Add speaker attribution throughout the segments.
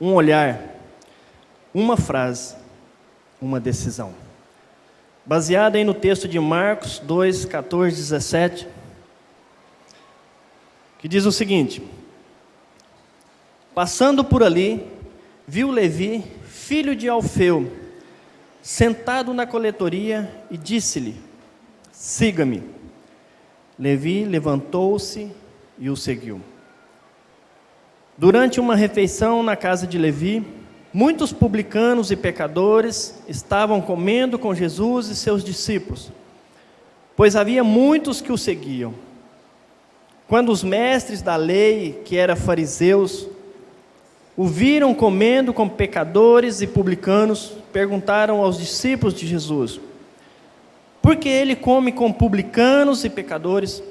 Speaker 1: um olhar, uma frase, uma decisão. Baseada aí no texto de Marcos 2, 14, 17, que diz o seguinte: passando por ali, viu Levi, filho de Alfeu, sentado na coletoria e disse-lhe: siga-me. Levi levantou-se e o seguiu. Durante uma refeição na casa de Levi, muitos publicanos e pecadores estavam comendo com Jesus e seus discípulos, pois havia muitos que o seguiam. Quando os mestres da lei, que eram fariseus, o viram comendo com pecadores e publicanos, perguntaram aos discípulos de Jesus: por que ele come com publicanos e pecadores?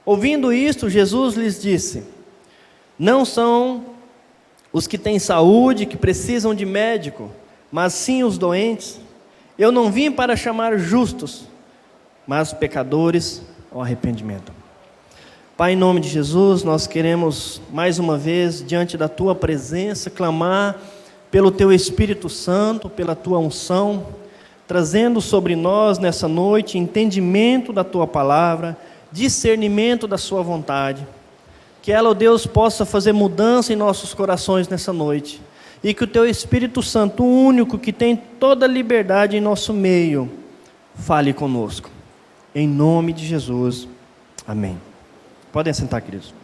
Speaker 1: Ouvindo isto, Jesus lhes disse: não são os que têm saúde que precisam de médico, mas sim os doentes. Eu não vim para chamar justos, mas pecadores ao arrependimento. Pai, em nome de Jesus, nós queremos mais uma vez, diante da Tua presença, clamar pelo Teu Espírito Santo, pela Tua unção, trazendo sobre nós nessa noite entendimento da Tua palavra, discernimento da Sua vontade. Que ela, ó Deus, possa fazer mudança em nossos corações nessa noite. E que o Teu Espírito Santo, o único que tem toda a liberdade em nosso meio, fale conosco. Em nome de Jesus. Amém. Podem sentar, queridos.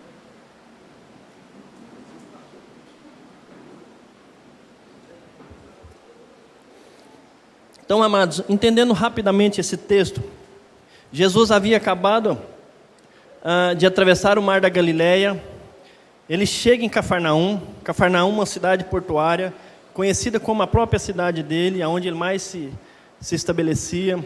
Speaker 1: Então, amados, entendendo rapidamente esse texto, Jesus havia acabado de atravessar o mar da Galileia. Ele chega em Cafarnaum, uma cidade portuária, conhecida como a própria cidade dele, onde ele mais se estabelecia.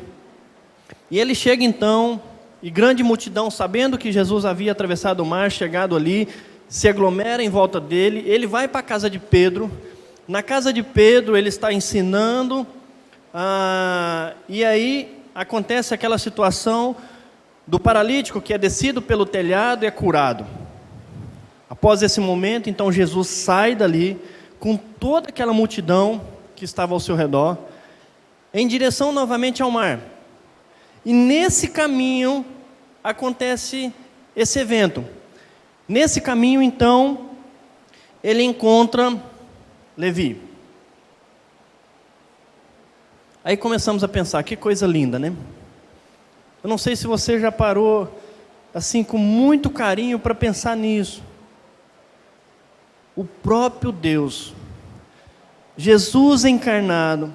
Speaker 1: E ele chega então, e grande multidão, sabendo que Jesus havia atravessado o mar, chegado ali, se aglomera em volta dele. Ele vai para a casa de Pedro. Na casa de Pedro ele está ensinando, e aí acontece aquela situação do paralítico que é descido pelo telhado e é curado. Após esse momento, então Jesus sai dali com toda aquela multidão que estava ao seu redor, em direção novamente ao mar. E nesse caminho acontece esse evento. Nesse caminho, então, ele encontra Levi. Aí começamos a pensar, que coisa linda, né? Eu não sei se você já parou, assim, com muito carinho para pensar nisso. O próprio Deus, Jesus encarnado,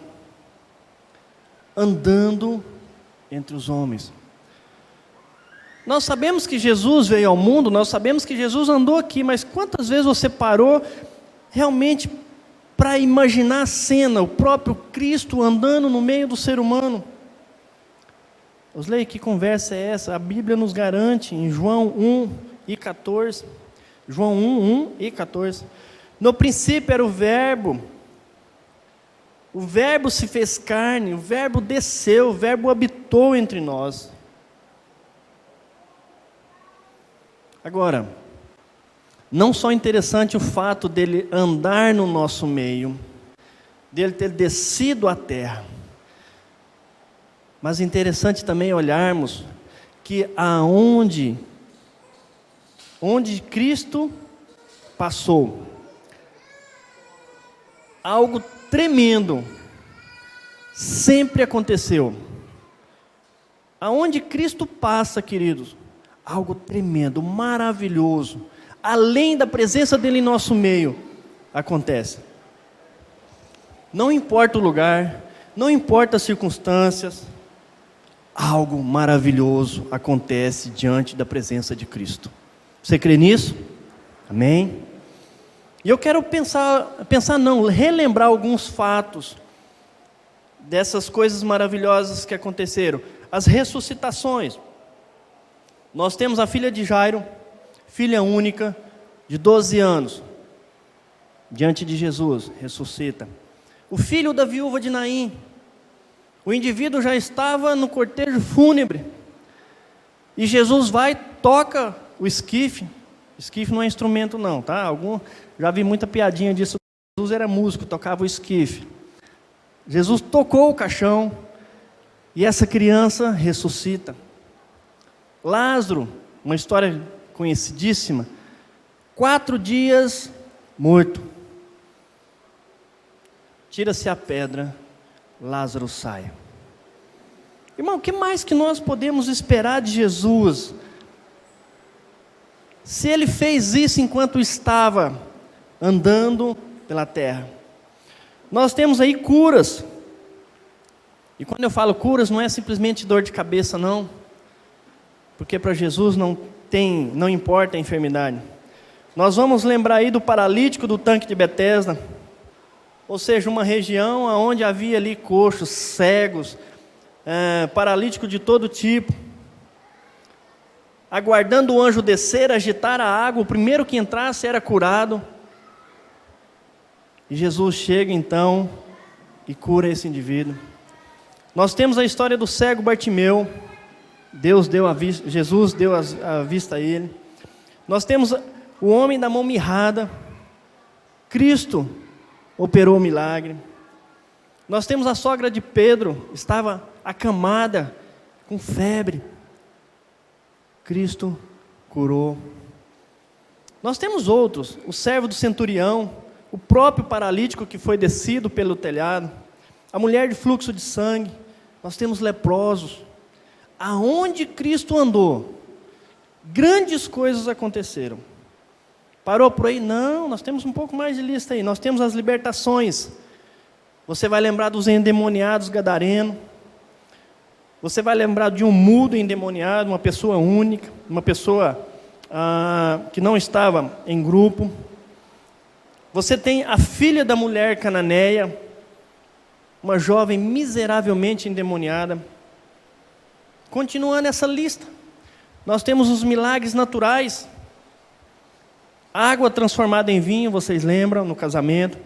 Speaker 1: andando entre os homens. Nós sabemos que Jesus veio ao mundo, nós sabemos que Jesus andou aqui, mas quantas vezes você parou realmente para imaginar a cena, o próprio Cristo andando no meio do ser humano? Osley, que conversa é essa? A Bíblia nos garante em João 1 e 14. João 1 e 14. No princípio era o Verbo se fez carne, o Verbo desceu, o Verbo habitou entre nós. Agora, não só interessante o fato dele andar no nosso meio, dele ter descido à terra, mas interessante também olharmos que onde Cristo passou, algo tremendo sempre aconteceu. Aonde Cristo passa, queridos, algo tremendo, maravilhoso, além da presença dele em nosso meio, acontece. Não importa o lugar, não importa as circunstâncias, algo maravilhoso acontece diante da presença de Cristo. Você crê nisso? Amém? E eu quero relembrar alguns fatos dessas coisas maravilhosas que aconteceram. As ressuscitações. Nós temos a filha de Jairo, filha única, de 12 anos, diante de Jesus, ressuscita. O filho da viúva de Naim, o indivíduo já estava no cortejo fúnebre, e Jesus vai, toca o esquife, Esquife não é instrumento não, tá? Já vi muita piadinha disso. Jesus era músico, tocava o esquife. Jesus tocou o caixão e essa criança ressuscita. Lázaro, uma história conhecidíssima, 4 dias morto. Tira-se a pedra, Lázaro sai. Irmão, o que mais que nós podemos esperar de Jesus? Se ele fez isso enquanto estava andando pela terra. Nós temos aí curas. E quando eu falo curas, não é simplesmente dor de cabeça, não. Porque para Jesus não importa a enfermidade. Nós vamos lembrar aí do paralítico do tanque de Betesda. Ou seja, uma região onde havia ali coxos, cegos, paralítico de todo tipo. Aguardando o anjo descer, agitar a água, o primeiro que entrasse era curado. E Jesus chega então e cura esse indivíduo. Nós temos a história do cego Bartimeu. Jesus deu a vista a ele. Nós temos o homem da mão mirrada. Cristo operou o milagre. Nós temos a sogra de Pedro, estava acamada, com febre. Cristo curou. Nós temos outros, o servo do centurião, o próprio paralítico que foi descido pelo telhado, a mulher de fluxo de sangue, nós temos leprosos. Aonde Cristo andou, grandes coisas aconteceram. Parou por aí? Não, nós temos um pouco mais de lista aí. Nós temos as libertações. Você vai lembrar dos endemoniados gadarenos. Você vai lembrar de um mudo endemoniado, uma pessoa única, uma pessoa que não estava em grupo. Você tem a filha da mulher cananeia, uma jovem miseravelmente endemoniada. Continuando essa lista, nós temos os milagres naturais. Água transformada em vinho, vocês lembram, no casamento.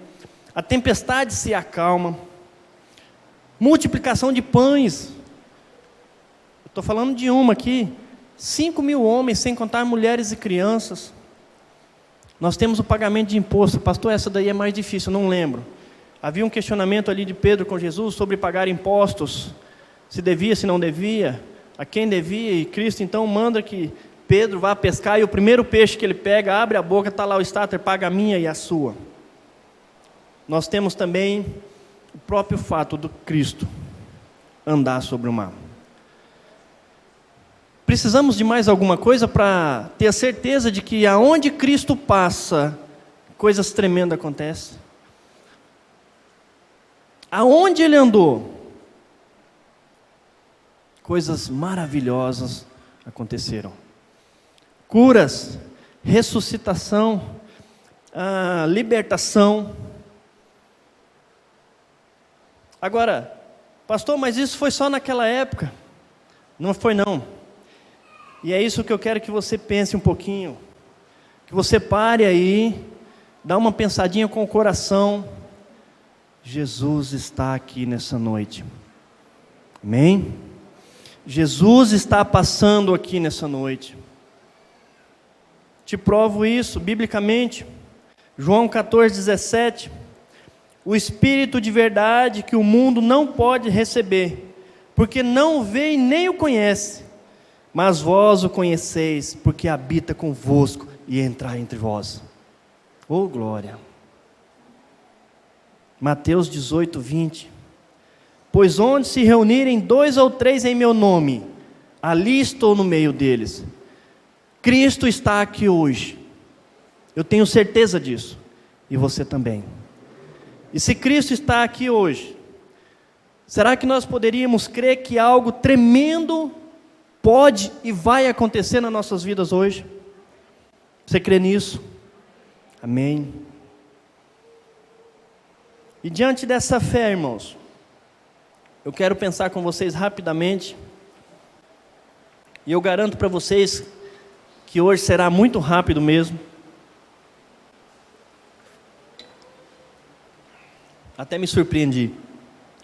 Speaker 1: A tempestade se acalma. Multiplicação de pães. Estou falando de uma aqui, 5.000 homens, sem contar mulheres e crianças. Nós temos o pagamento de imposto. Pastor, essa daí é mais difícil, não lembro. Havia um questionamento ali de Pedro com Jesus sobre pagar impostos. Se devia, se não devia, a quem devia. E Cristo então manda que Pedro vá pescar e o primeiro peixe que ele pega, abre a boca, está lá o estáter, paga a minha e a sua. Nós temos também o próprio fato do Cristo andar sobre o mar. Precisamos de mais alguma coisa para ter a certeza de que aonde Cristo passa, coisas tremendas acontecem? Aonde Ele andou, coisas maravilhosas aconteceram. Curas, ressuscitação, libertação. Agora, pastor, mas isso foi só naquela época? Não foi não. E é isso que eu quero que você pense um pouquinho. Que você pare aí, dá uma pensadinha com o coração. Jesus está aqui nessa noite. Amém? Jesus está passando aqui nessa noite. Te provo isso biblicamente. João 14:17. O Espírito de verdade que o mundo não pode receber, porque não o vê e nem o conhece. Mas vós o conheceis, porque habita convosco e entra entre vós. Oh, glória! Mateus 18:20. Pois onde se reunirem 2 ou 3 em meu nome, ali estou no meio deles. Cristo está aqui hoje. Eu tenho certeza disso. E você também. E se Cristo está aqui hoje, será que nós poderíamos crer que algo tremendo pode e vai acontecer nas nossas vidas hoje? Você crê nisso? Amém. E diante dessa fé, irmãos, eu quero pensar com vocês rapidamente, e eu garanto para vocês que hoje será muito rápido mesmo. Até me surpreendi,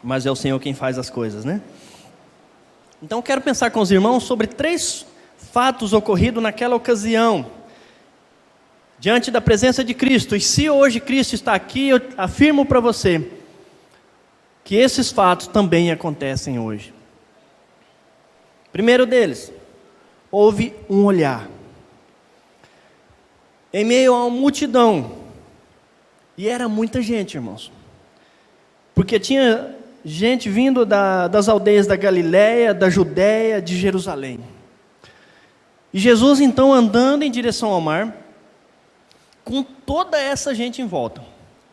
Speaker 1: mas é o Senhor quem faz as coisas, né? Então eu quero pensar com os irmãos sobre 3 fatos ocorridos naquela ocasião. diante da presença de Cristo. E se hoje Cristo está aqui, eu afirmo para você que esses fatos também acontecem hoje. Primeiro deles, houve um olhar. Em meio a uma multidão, e era muita gente, irmãos, porque tinha gente vindo das aldeias da Galiléia, da Judéia, de Jerusalém. E Jesus então andando em direção ao mar, com toda essa gente em volta.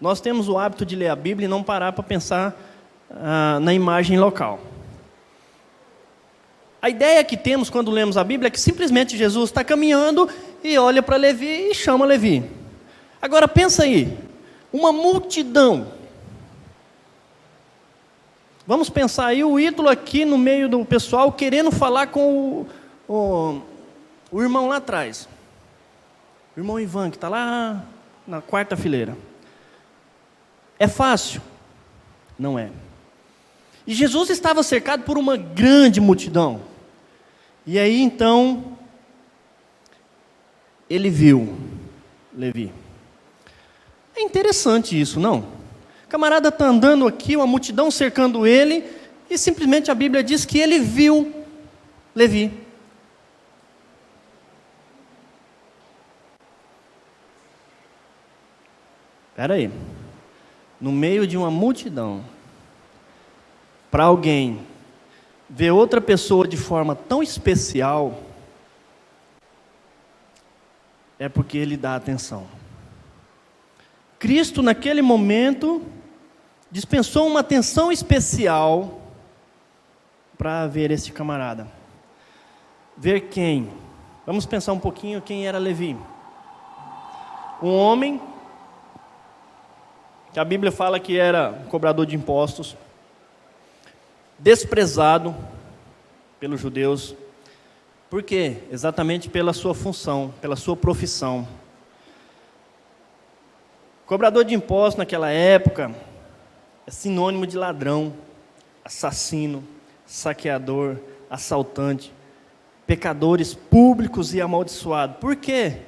Speaker 1: Nós temos o hábito de ler a Bíblia e não parar para pensar na imagem local. A ideia que temos quando lemos a Bíblia é que simplesmente Jesus está caminhando e olha para Levi e chama Levi. Agora pensa aí, uma multidão. Vamos pensar aí o ídolo aqui no meio do pessoal querendo falar com o irmão lá atrás. O irmão Ivan, que está lá na quarta fileira. É fácil? Não é. E Jesus estava cercado por uma grande multidão. E aí então, ele viu Levi. É interessante isso, não? O camarada está andando aqui, uma multidão cercando ele, e simplesmente a Bíblia diz que ele viu Levi. Espera aí. No meio de uma multidão, para alguém ver outra pessoa de forma tão especial, é porque ele dá atenção. Cristo, naquele momento, dispensou uma atenção especial para ver esse camarada. Ver quem? Vamos pensar um pouquinho quem era Levi. Um homem que a Bíblia fala que era cobrador de impostos, desprezado pelos judeus. Por quê? Exatamente pela sua função, pela sua profissão. Cobrador de impostos naquela época é sinônimo de ladrão, assassino, saqueador, assaltante, pecadores públicos e amaldiçoados. Por quê?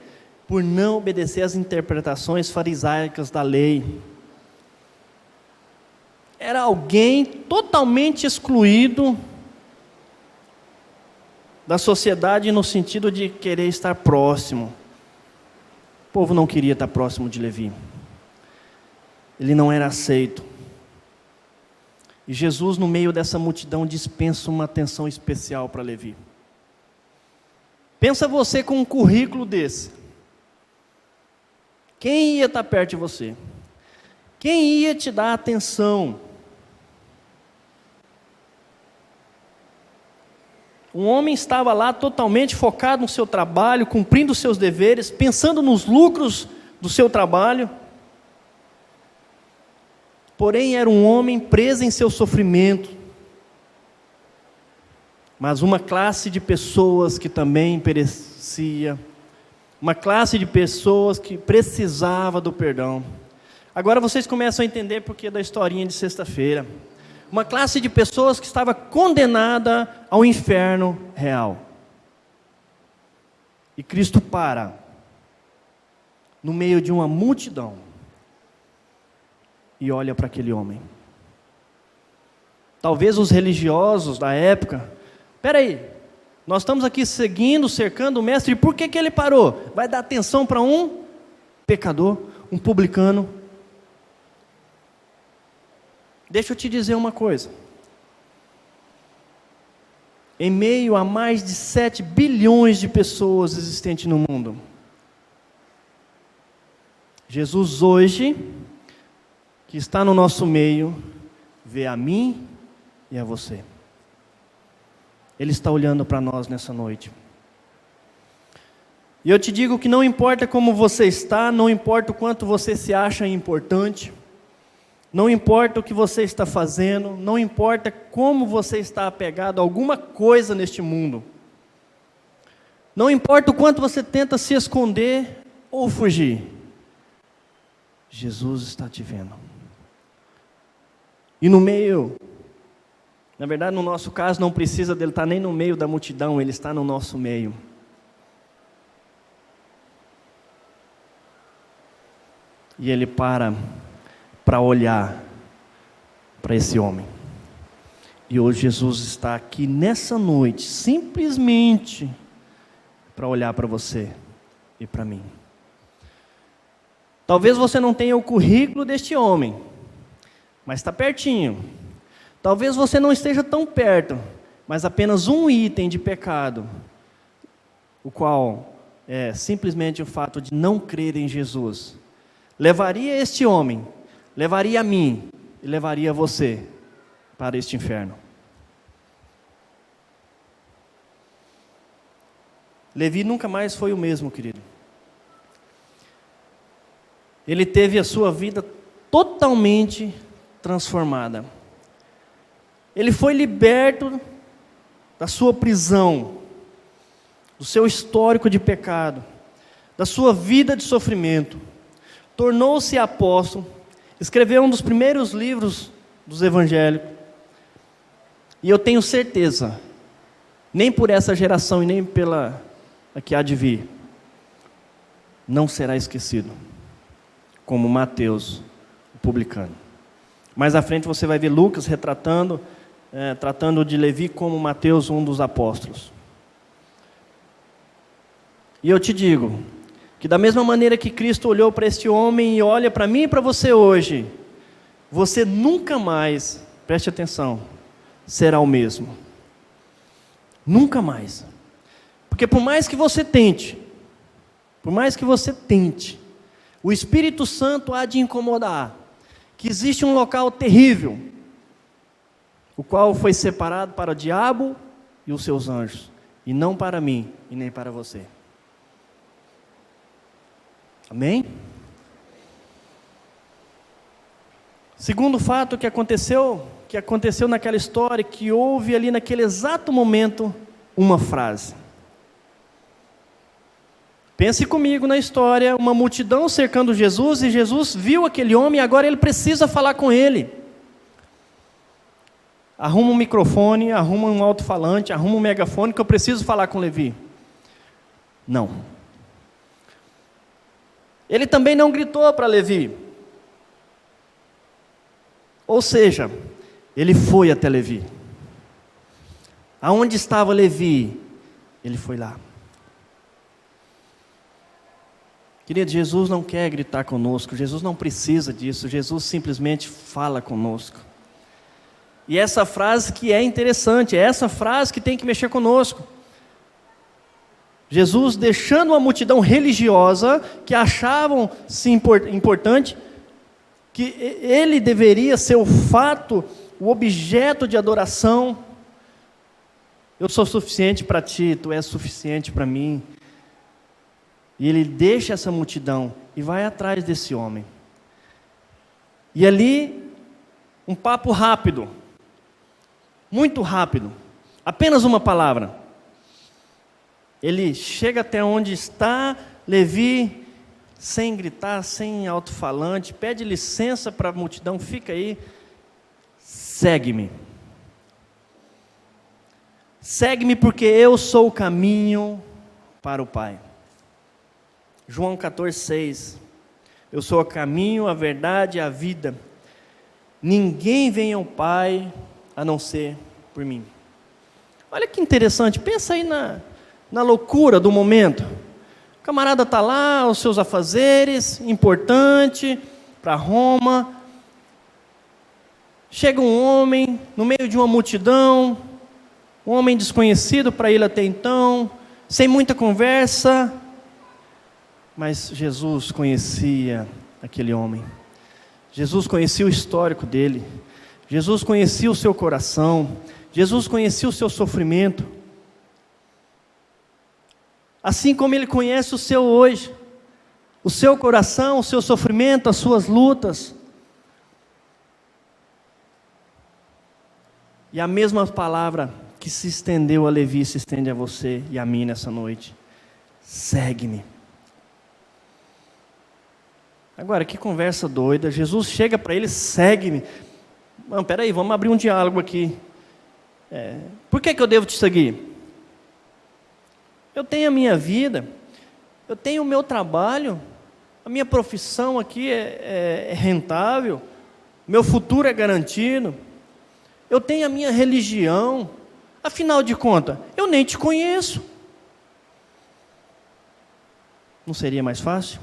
Speaker 1: Por não obedecer às interpretações farisaicas da lei. Era alguém totalmente excluído da sociedade no sentido de querer estar próximo. O povo não queria estar próximo de Levi. Ele não era aceito. E Jesus, no meio dessa multidão, dispensa uma atenção especial para Levi. Pensa você com um currículo desse. Quem ia estar perto de você? Quem ia te dar atenção? Um homem estava lá totalmente focado no seu trabalho, cumprindo os seus deveres, pensando nos lucros do seu trabalho. Porém, era um homem preso em seu sofrimento. Mas uma classe de pessoas que também perecia. Uma classe de pessoas que precisava do perdão. Agora vocês começam a entender por que da historinha de sexta-feira. Uma classe de pessoas que estava condenada ao inferno real. E Cristo para no meio de uma multidão e olha para aquele homem. Talvez os religiosos da época, espera aí, nós estamos aqui seguindo, cercando o mestre, e por que ele parou? Vai dar atenção para um pecador, um publicano? Deixa eu te dizer uma coisa. Em meio a mais de 7 bilhões de pessoas existentes no mundo, Jesus hoje, que está no nosso meio, vê a mim e a você. Ele está olhando para nós nessa noite. E eu te digo que não importa como você está, não importa o quanto você se acha importante, não importa o que você está fazendo, não importa como você está apegado a alguma coisa neste mundo, não importa o quanto você tenta se esconder ou fugir, Jesus está te vendo. E no meio, na verdade no nosso caso não precisa dele estar nem no meio da multidão, ele está no nosso meio. e ele para olhar para esse homem. E hoje Jesus está aqui nessa noite, simplesmente para olhar para você e para mim. Talvez você não tenha o currículo deste homem, mas está pertinho. Talvez você não esteja tão perto, mas apenas um item de pecado, o qual é simplesmente o fato de não crer em Jesus, levaria este homem, levaria a mim e levaria você para este inferno. Levi nunca mais foi o mesmo, querido. Ele teve a sua vida totalmente transformada. Ele foi liberto da sua prisão, do seu histórico de pecado, da sua vida de sofrimento. Tornou-se apóstolo, escreveu um dos primeiros livros dos evangélicos. E eu tenho certeza, nem por essa geração e nem pela a que há de vir, não será esquecido, como Mateus, o publicano. Mais à frente você vai ver Lucas tratando de Levi como Mateus, um dos apóstolos. E eu te digo, que da mesma maneira que Cristo olhou para este homem e olha para mim e para você hoje, você nunca mais, preste atenção, será o mesmo. Nunca mais. Porque por mais que você tente, o Espírito Santo há de incomodar, que existe um local terrível, o qual foi separado para o diabo e os seus anjos, e não para mim e nem para você. Amém? Segundo fato que aconteceu naquela história, que houve ali naquele exato momento uma frase. Pense comigo na história, uma multidão cercando Jesus, e Jesus viu aquele homem e agora ele precisa falar com ele. Arruma um microfone, arruma um alto-falante, arruma um megafone que eu preciso falar com Levi. Não. Ele também não gritou para Levi. Ou seja, ele foi até Levi. Aonde estava Levi? Ele foi lá. Querido, Jesus não quer gritar conosco, Jesus não precisa disso, Jesus simplesmente fala conosco. E essa frase que é interessante, é essa frase que tem que mexer conosco. Jesus deixando uma multidão religiosa, que achavam-se importante, que ele deveria ser o fato, o objeto de adoração. Eu sou suficiente para ti, tu és suficiente para mim. E ele deixa essa multidão e vai atrás desse homem. E ali, um papo rápido, muito rápido, apenas uma palavra. Ele chega até onde está Levi, sem gritar, sem alto-falante, pede licença para a multidão, fica aí, segue-me. Segue-me porque eu sou o caminho para o Pai. João 14,6. Eu sou o caminho, a verdade e a vida. Ninguém vem ao Pai a não ser por mim. Olha que interessante, pensa aí na loucura do momento. O camarada está lá, os seus afazeres, importante, para Roma. Chega um homem no meio de uma multidão, um homem desconhecido para ele até então, sem muita conversa. Mas Jesus conhecia aquele homem. Jesus conhecia o histórico dele. Jesus conhecia o seu coração. Jesus conhecia o seu sofrimento. Assim como ele conhece o seu hoje. O seu coração, o seu sofrimento, as suas lutas. E a mesma palavra que se estendeu a Levi se estende a você e a mim nessa noite. Segue-me. Agora, que conversa doida. Jesus chega para ele, segue-me. Não, peraí, vamos abrir um diálogo aqui. Por que eu devo te seguir? Eu tenho a minha vida, eu tenho o meu trabalho, a minha profissão aqui é rentável, meu futuro é garantido, eu tenho a minha religião, afinal de contas, eu nem te conheço. Não seria mais fácil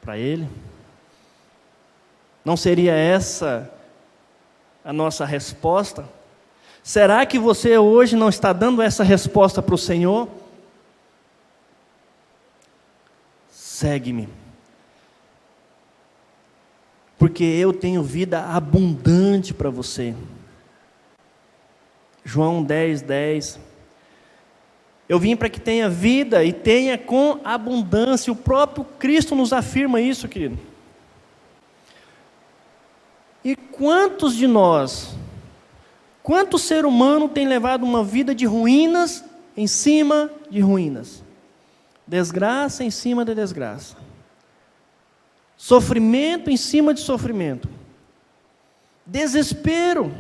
Speaker 1: para ele? Não seria essa a nossa resposta? Será que você hoje não está dando essa resposta para o Senhor? Segue-me, porque eu tenho vida abundante para você. João 10:10. Eu vim para que tenha vida e tenha com abundância. O próprio Cristo nos afirma isso, querido. E quantos de nós, quanto ser humano tem levado uma vida de ruínas em cima de ruínas? Desgraça em cima de desgraça. Sofrimento em cima de sofrimento. Desespero.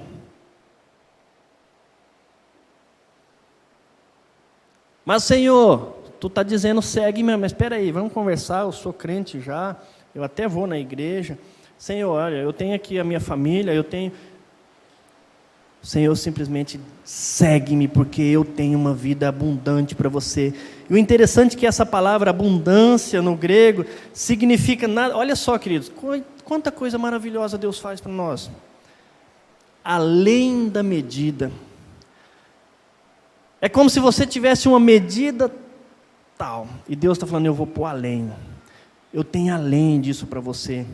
Speaker 1: Mas, Senhor, Tu está dizendo, segue-me, mas espera aí, vamos conversar, eu sou crente já, eu até vou na igreja. Senhor, olha, eu tenho aqui a minha família, eu tenho... Senhor, simplesmente segue-me, porque eu tenho uma vida abundante para você. E o interessante é que essa palavra abundância no grego significa nada. Olha só, queridos, quanta coisa maravilhosa Deus faz para nós. Além da medida. É como se você tivesse uma medida tal, e Deus está falando, eu vou pôr além. Eu tenho além disso para você.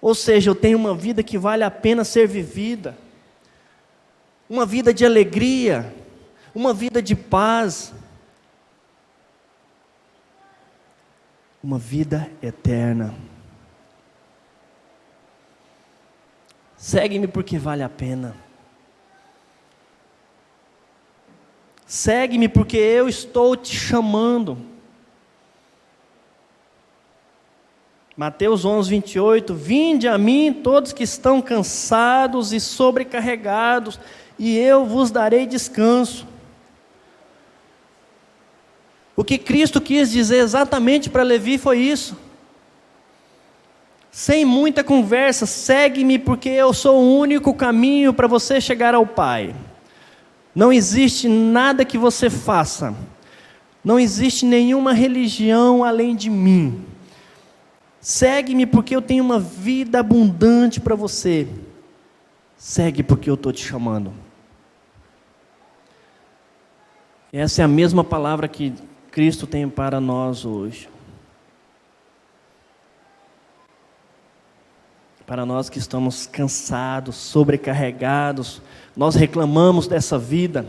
Speaker 1: Ou seja, eu tenho uma vida que vale a pena ser vivida. Uma vida de alegria, uma vida de paz, uma vida eterna. Segue-me porque vale a pena. Segue-me porque eu estou te chamando. Mateus 11:28, vinde a mim todos que estão cansados e sobrecarregados, e eu vos darei descanso. O que Cristo quis dizer exatamente para Levi foi isso. Sem muita conversa, segue-me porque eu sou o único caminho para você chegar ao Pai. Não existe nada que você faça, não existe nenhuma religião além de mim. Segue-me porque eu tenho uma vida abundante para você. Segue porque eu estou te chamando. Essa é a mesma palavra que Cristo tem para nós hoje. Para nós que estamos cansados, sobrecarregados, nós reclamamos dessa vida,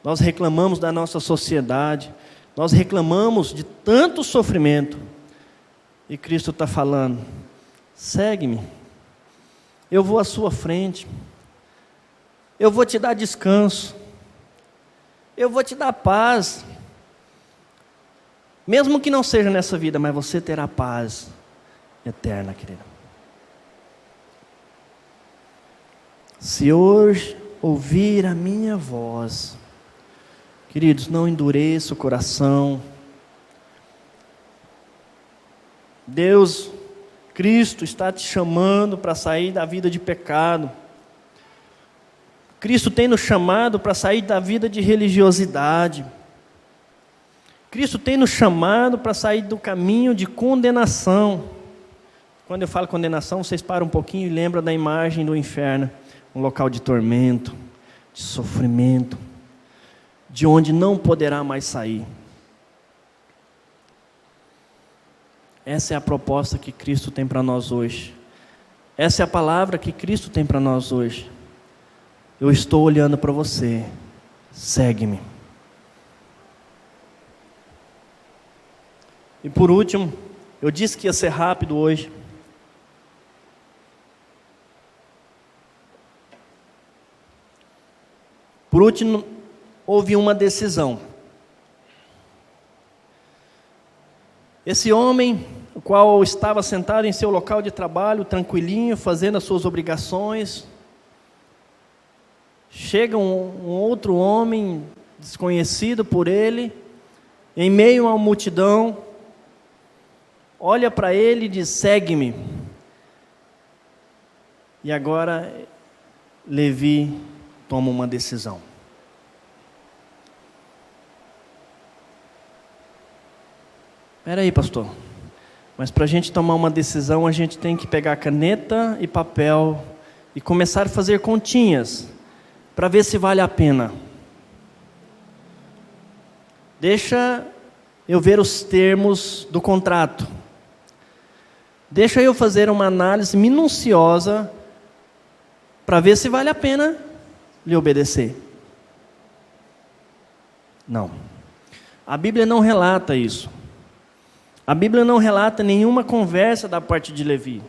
Speaker 1: nós reclamamos da nossa sociedade, nós reclamamos de tanto sofrimento. E Cristo está falando, segue-me, eu vou à sua frente, eu vou te dar descanso, eu vou te dar paz, mesmo que não seja nessa vida, mas você terá paz eterna, querida. Se hoje ouvir a minha voz, queridos, não endureça o coração. Deus, Cristo está te chamando para sair da vida de pecado. Cristo tem nos chamado para sair da vida de religiosidade. Cristo tem nos chamado para sair do caminho de condenação. Quando eu falo condenação, vocês param um pouquinho e lembram da imagem do inferno. Um local de tormento, de sofrimento, de onde não poderá mais sair. Essa é a proposta que Cristo tem para nós hoje. Essa é a palavra que Cristo tem para nós hoje. Eu estou olhando para você. Segue-me. E por último, eu disse que ia ser rápido hoje. Por último, houve uma decisão. Esse homem, o qual estava sentado em seu local de trabalho, tranquilinho, fazendo as suas obrigações, chega um outro homem, desconhecido por ele, em meio a uma multidão, olha para ele e diz: segue-me. E agora Levi toma uma decisão. Espera aí, pastor. Mas para a gente tomar uma decisão, a gente tem que pegar caneta e papel e começar a fazer continhas para ver se vale a pena. Deixa eu ver os termos do contrato. Deixa eu fazer uma análise minuciosa para ver se vale a pena lhe obedecer. Não. A Bíblia não relata isso. A Bíblia não relata nenhuma conversa da parte de Levi.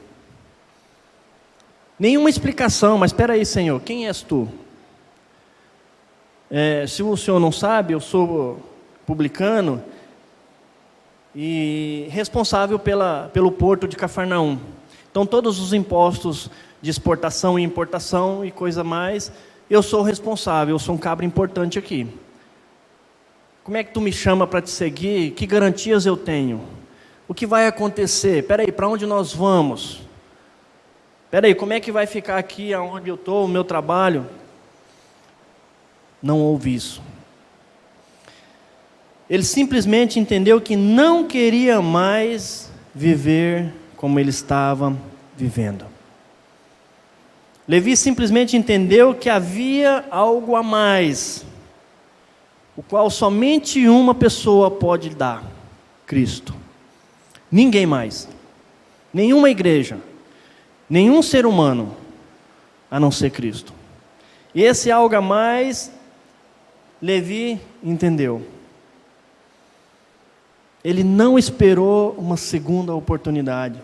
Speaker 1: Nenhuma explicação, mas espera aí, Senhor, quem és tu? Se o senhor não sabe, eu sou publicano e responsável pelo porto de Cafarnaum. Então todos os impostos de exportação e importação e coisa mais, eu sou responsável, eu sou um cabra importante aqui. Como é que tu me chama para te seguir? Que garantias eu tenho? O que vai acontecer? Espera aí, para onde nós vamos? Espera aí, como é que vai ficar aqui aonde eu estou, o meu trabalho? Não houve isso. Ele simplesmente entendeu que não queria mais viver como ele estava vivendo. Levi simplesmente entendeu que havia algo a mais, o qual somente uma pessoa pode dar: Cristo. Ninguém mais, nenhuma igreja, nenhum ser humano, a não ser Cristo. E esse algo a mais, Levi entendeu. Ele não esperou uma segunda oportunidade.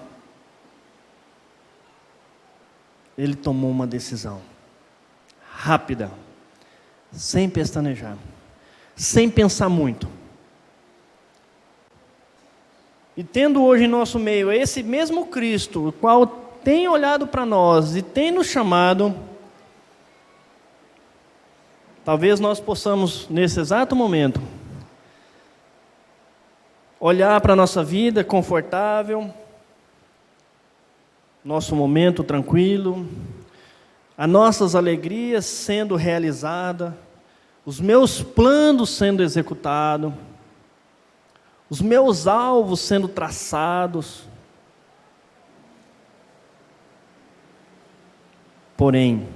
Speaker 1: Ele tomou uma decisão rápida, sem pestanejar, sem pensar muito. E tendo hoje em nosso meio esse mesmo Cristo, o qual tem olhado para nós e tem nos chamado, talvez nós possamos, nesse exato momento, olhar para a nossa vida confortável, nosso momento tranquilo, as nossas alegrias sendo realizadas, os meus planos sendo executados, os meus alvos sendo traçados. Porém,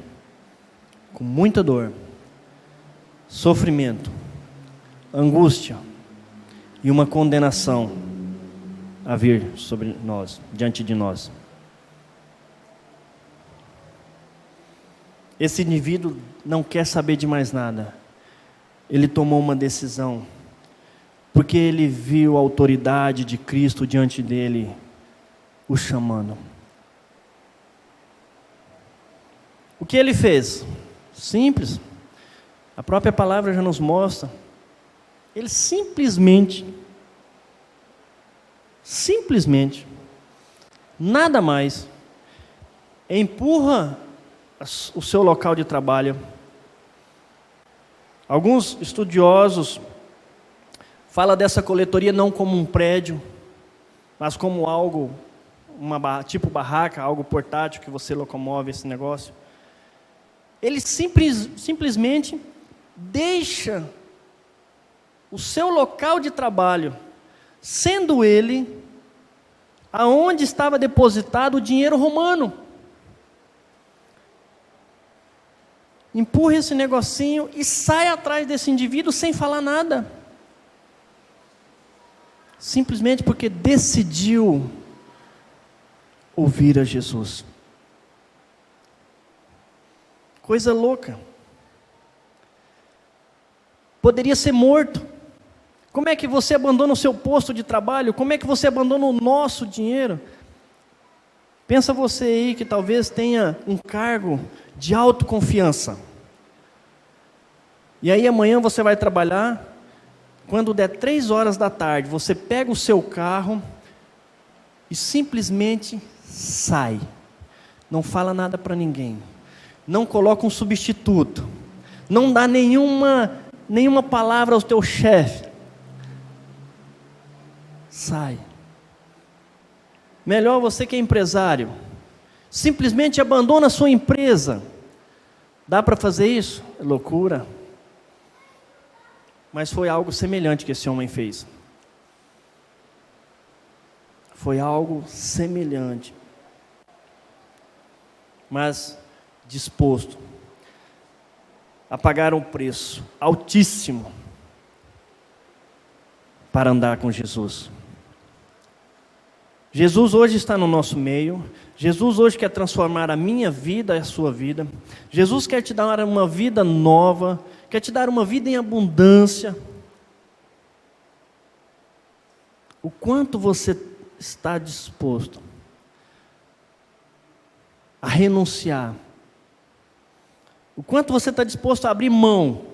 Speaker 1: com muita dor, sofrimento, angústia e uma condenação a vir sobre nós, diante de nós. Esse indivíduo não quer saber de mais nada. Ele tomou uma decisão, porque ele viu a autoridade de Cristo diante dele, o chamando. O que ele fez? Simples. A própria palavra já nos mostra. Ele simplesmente, nada mais, empurra o seu local de trabalho. Alguns estudiosos falam dessa coletoria não como um prédio, mas como algo, tipo barraca, algo portátil que você locomove esse negócio. Ele simplesmente deixa o seu local de trabalho, sendo ele aonde estava depositado o dinheiro romano. Empurra esse negocinho e sai atrás desse indivíduo sem falar nada. Simplesmente porque decidiu ouvir a Jesus. Coisa louca. Poderia ser morto. Como é que você abandona o seu posto de trabalho? Como é que você abandona o nosso dinheiro? Pensa você aí que talvez tenha um cargo de autoconfiança. E aí amanhã você vai trabalhar, quando der 3 horas da tarde, você pega o seu carro e simplesmente sai. Não fala nada para ninguém. Não coloca um substituto. Não dá nenhuma palavra ao teu chefe. Sai. Melhor você que é empresário, simplesmente abandona a sua empresa. Dá para fazer isso? É loucura. Mas foi algo semelhante que esse homem fez. Foi algo semelhante. Mas disposto a pagar um preço altíssimo para andar com Jesus. Jesus hoje está no nosso meio. Jesus hoje quer transformar a minha vida e a sua vida. Jesus quer te dar uma vida nova, quer te dar uma vida em abundância. O quanto você está disposto a renunciar? O quanto você está disposto a abrir mão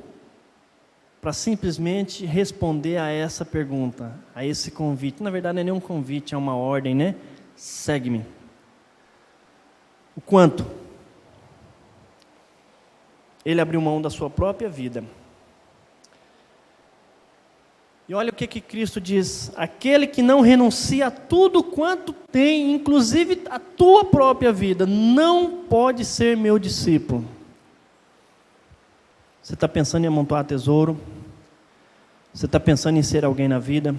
Speaker 1: para simplesmente responder a essa pergunta, a esse convite? Na verdade não é nem um convite, é uma ordem, né? Segue-me. O quanto? Ele abriu mão da sua própria vida. E olha o que Cristo diz: aquele que não renuncia a tudo quanto tem, inclusive a tua própria vida, não pode ser meu discípulo. Você está pensando em amontoar tesouro? Você está pensando em ser alguém na vida?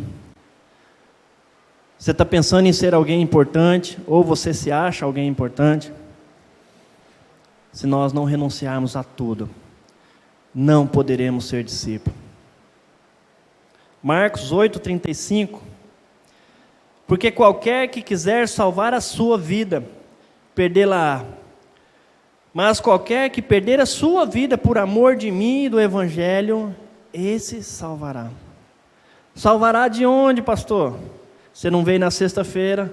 Speaker 1: Você está pensando em ser alguém importante? Ou você se acha alguém importante? Se nós não renunciarmos a tudo, não poderemos ser discípulos. Marcos 8:35. Porque qualquer que quiser salvar a sua vida, perdê-la-á. Mas qualquer que perder a sua vida por amor de mim e do Evangelho, esse salvará. Salvará de onde, pastor? Você não veio na sexta-feira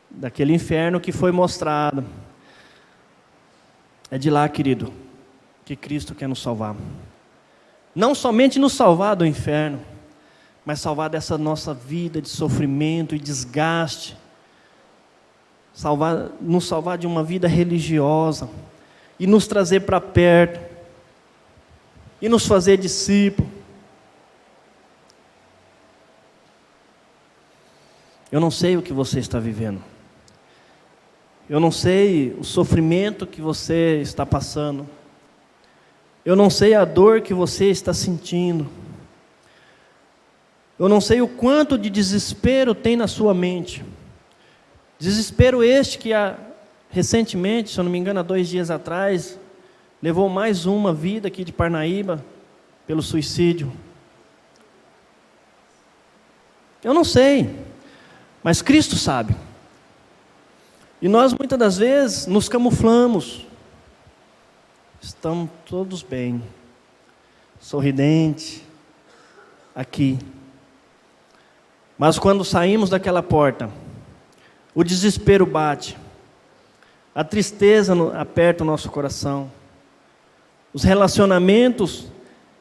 Speaker 1: daquele inferno que foi mostrado. É de lá, querido, que Cristo quer nos salvar. Não somente nos salvar do inferno, mas salvar dessa nossa vida de sofrimento e desgaste. Nos salvar de uma vida religiosa e nos trazer para perto e nos fazer discípulo. Eu não sei o que você está vivendo. Eu não sei o sofrimento que você está passando. Eu não sei a dor que você está sentindo. Eu não sei o quanto de desespero tem na sua mente. Desespero este que recentemente, se eu não me engano, há 2 dias atrás, levou mais uma vida aqui de Parnaíba pelo suicídio. Eu não sei, mas Cristo sabe. E nós muitas das vezes nos camuflamos. Estamos todos bem, sorridente, aqui. Mas quando saímos daquela porta, o desespero bate, a tristeza aperta o nosso coração, os relacionamentos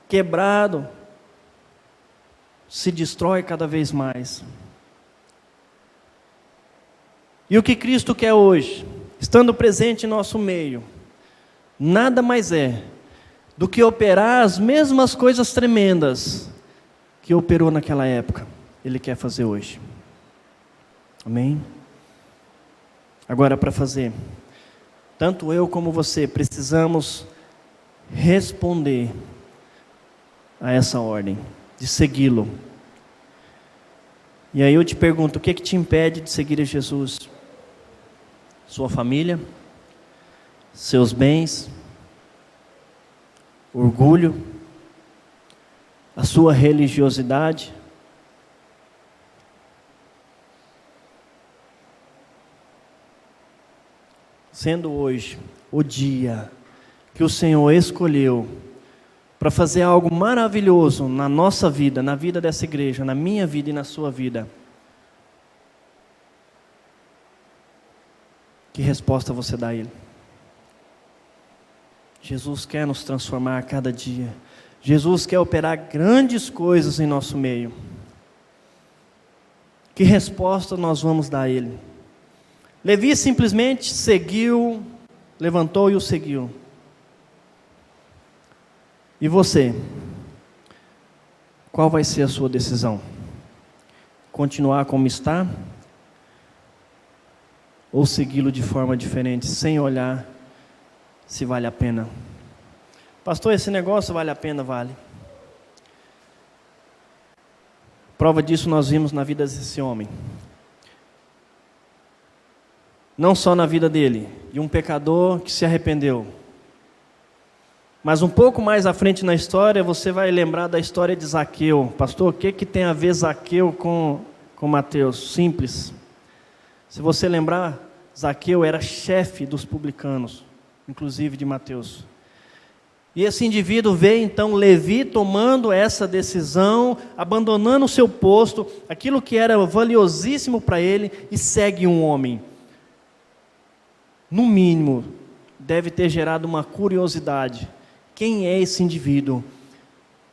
Speaker 1: quebrados se destrói cada vez mais. E o que Cristo quer hoje, estando presente em nosso meio, nada mais é do que operar as mesmas coisas tremendas que operou naquela época. Ele quer fazer hoje. Amém? Agora, para fazer, tanto eu como você precisamos responder a essa ordem de segui-lo. E aí eu te pergunto, o que te impede de seguir a Jesus? Sua família? Seus bens? Orgulho? A sua religiosidade? Sendo hoje o dia que o Senhor escolheu para fazer algo maravilhoso na nossa vida, na vida dessa igreja, na minha vida e na sua vida, que resposta você dá a Ele? Jesus quer nos transformar a cada dia. Jesus quer operar grandes coisas em nosso meio. Que resposta nós vamos dar a Ele? Levi simplesmente seguiu, levantou e o seguiu. E você? Qual vai ser a sua decisão? Continuar como está? ou segui-lo de forma diferente, sem olhar se vale a pena. Pastor, esse negócio vale a pena? Vale. Prova disso nós vimos na vida desse homem. Não só na vida dele, de um pecador que se arrependeu. Mas um pouco mais à frente na história, você vai lembrar da história de Zaqueu. Pastor, o que tem a ver Zaqueu com Mateus? Simples. Se você lembrar, Zaqueu era chefe dos publicanos, inclusive de Mateus. E esse indivíduo vê então Levi tomando essa decisão, abandonando o seu posto, aquilo que era valiosíssimo para ele, e segue um homem. No mínimo, deve ter gerado uma curiosidade. Quem é esse indivíduo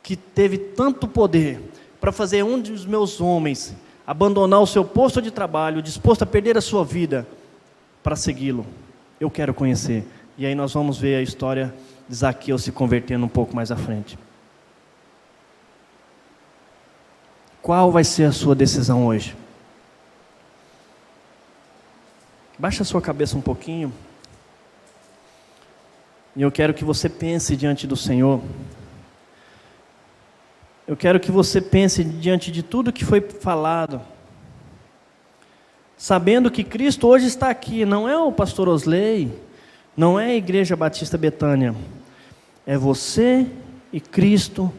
Speaker 1: que teve tanto poder para fazer um dos meus homens abandonar o seu posto de trabalho, disposto a perder a sua vida para segui-lo? Eu quero conhecer. E aí nós vamos ver a história de Zaqueu se convertendo um pouco mais à frente. Qual vai ser a sua decisão hoje? Baixa a sua cabeça um pouquinho. E eu quero que você pense diante do Senhor. Eu quero que você pense diante de tudo que foi falado. Sabendo que Cristo hoje está aqui. Não é o pastor Osley. Não é a Igreja Batista Betânia. É você e Cristo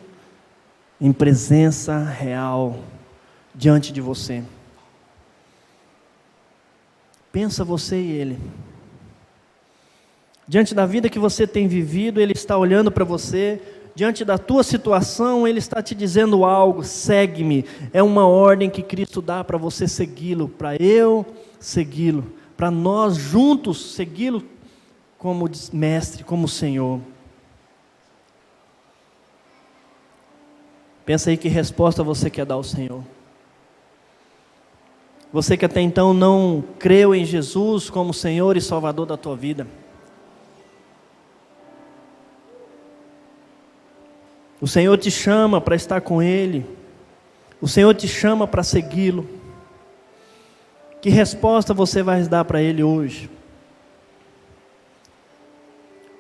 Speaker 1: em presença real diante de você. Pensa você e Ele. Diante da vida que você tem vivido, Ele está olhando para você. Diante da tua situação, Ele está te dizendo algo: segue-me. É uma ordem que Cristo dá para você segui-lo, para eu segui-lo, para nós juntos segui-lo como mestre, como Senhor. Pensa aí que resposta você quer dar ao Senhor. Você que até então não creu em Jesus como Senhor e Salvador da tua vida. O Senhor te chama para estar com Ele. O Senhor te chama para segui-lo. Que resposta você vai dar para Ele hoje?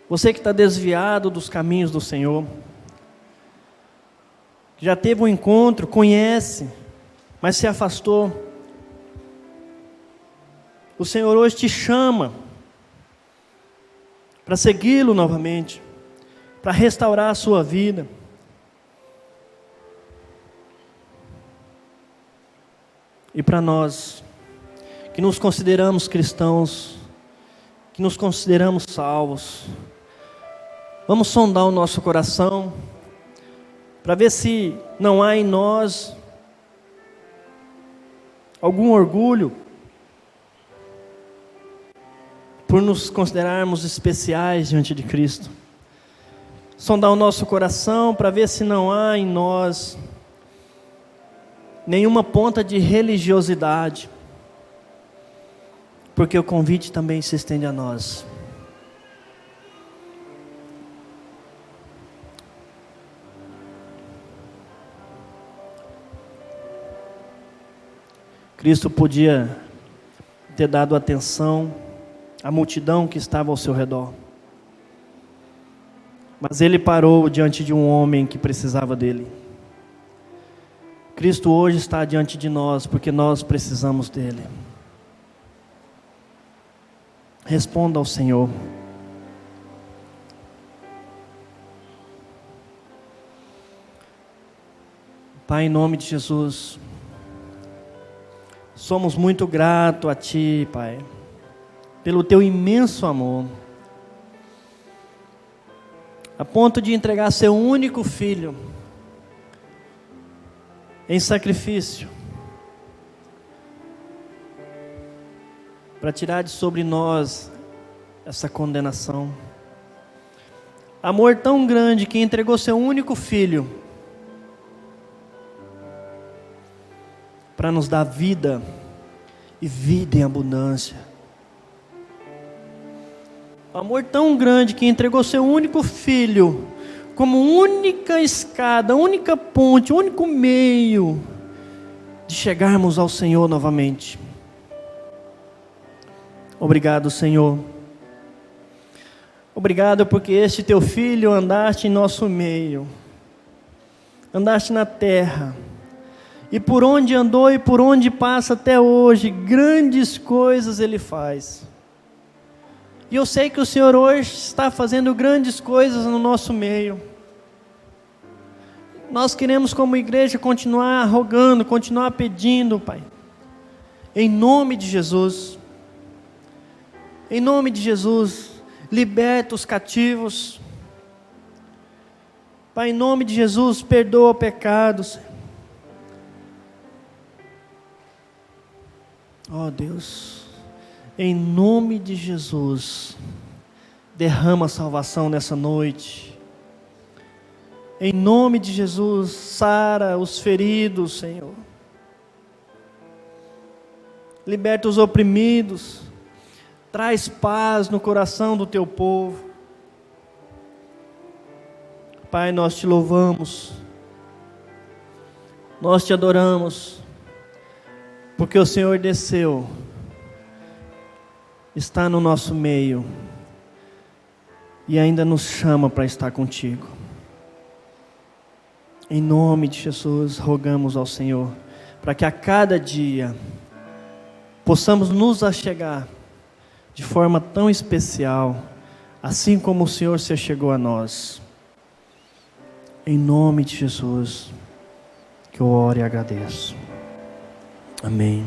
Speaker 1: Você que está desviado dos caminhos do Senhor, que já teve um encontro, conhece, mas se afastou. O Senhor hoje te chama para segui-lo novamente, para restaurar a sua vida. E para nós, que nos consideramos cristãos, que nos consideramos salvos, vamos sondar o nosso coração, para ver se não há em nós algum orgulho, por nos considerarmos especiais diante de Cristo. Sondar o nosso coração para ver se não há em nós nenhuma ponta de religiosidade, porque o convite também se estende a nós. Cristo podia ter dado atenção à multidão que estava ao seu redor, mas Ele parou diante de um homem que precisava dele. Cristo hoje está diante de nós, porque nós precisamos dele. Responda ao Senhor. Pai, em nome de Jesus, somos muito gratos a Ti, Pai, pelo Teu imenso amor, a ponto de entregar Seu único Filho em sacrifício, para tirar de sobre nós essa condenação. Amor tão grande que entregou Seu único Filho para nos dar vida e vida em abundância. Amor tão grande que entregou Seu único Filho como única escada, única ponte, único meio de chegarmos ao Senhor novamente. Obrigado, Senhor. Obrigado porque este teu filho andaste em nosso meio, andaste na terra, e por onde andou e por onde passa até hoje, grandes coisas ele faz. E eu sei que o Senhor hoje está fazendo grandes coisas no nosso meio. Nós queremos, como igreja, continuar rogando, continuar pedindo, Pai. Em nome de Jesus. Em nome de Jesus, liberta os cativos. Pai, em nome de Jesus, perdoa pecados. Ó Deus, em nome de Jesus, derrama salvação nessa noite. Em nome de Jesus, sara os feridos, Senhor. Liberta os oprimidos. Traz paz no coração do teu povo. Pai, nós te louvamos. Nós te adoramos. Porque o Senhor desceu. Está no nosso meio. E ainda nos chama para estar contigo. Em nome de Jesus, rogamos ao Senhor, para que a cada dia possamos nos achegar de forma tão especial, assim como o Senhor se achegou a nós. Em nome de Jesus, que eu oro e agradeço. Amém.